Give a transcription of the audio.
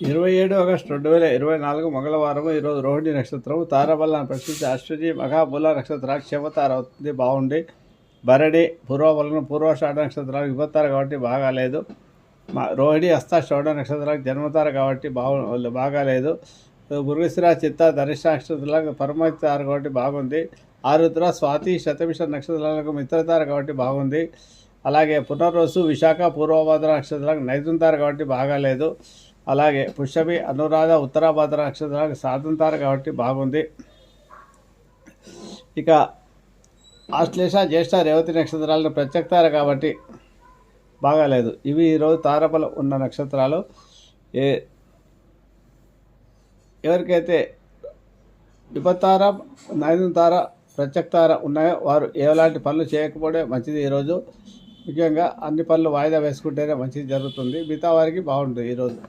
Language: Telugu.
27 ఆగస్టు 2024 మంగళవారం. ఈరోజు రోహిణి నక్షత్రం. తారాబలాన్ని ప్రశ్నించి అశ్వతి మహామూల నక్షత్రానికి క్షమతార అవుతుంది, బాగుంది. భరణి పూర్వబలం పూర్వాషాఢ నక్షత్రానికి విభత్తార కాబట్టి బాగాలేదు. రోహిణి హస్త శ్రవణ నక్షత్రానికి జన్మతార కాబట్టి బాగాలేదు. మృగశిర చిత్త ధనిష్ట నక్షత్రాలకు పరమతార కాబట్టి బాగుంది. ఆరుద్ర స్వాతి శతభిష నక్షత్రాలకు మిత్రతార కాబట్టి బాగుంది. అలాగే పునర్వసు విశాఖ పూర్వభద్ర నక్షత్రాలకు నైతుంతార కాబట్టి బాగాలేదు. అలాగే పుష్యమి అనురాధ ఉత్తరాభద్ర నక్షత్రాలకు సాధంతారు కాబట్టి బాగుంది. ఇక ఆశ్లేష జ్యేష్ఠ రేవతి నక్షత్రాలను ప్రత్యక్తారు కాబట్టి బాగాలేదు. ఇవి ఈరోజు తారబలం ఉన్న నక్షత్రాలు. ఎవరికైతే విపత్తార నైదంతార ప్రత్యక్తార ఉన్నాయో వారు ఎలాంటి పనులు చేయకపోవడే మంచిది. ఈరోజు ముఖ్యంగా అన్ని పనులు వాయిదా వేసుకుంటేనే మంచిది జరుగుతుంది. మిగతా వారికి బాగుంటుంది ఈరోజు.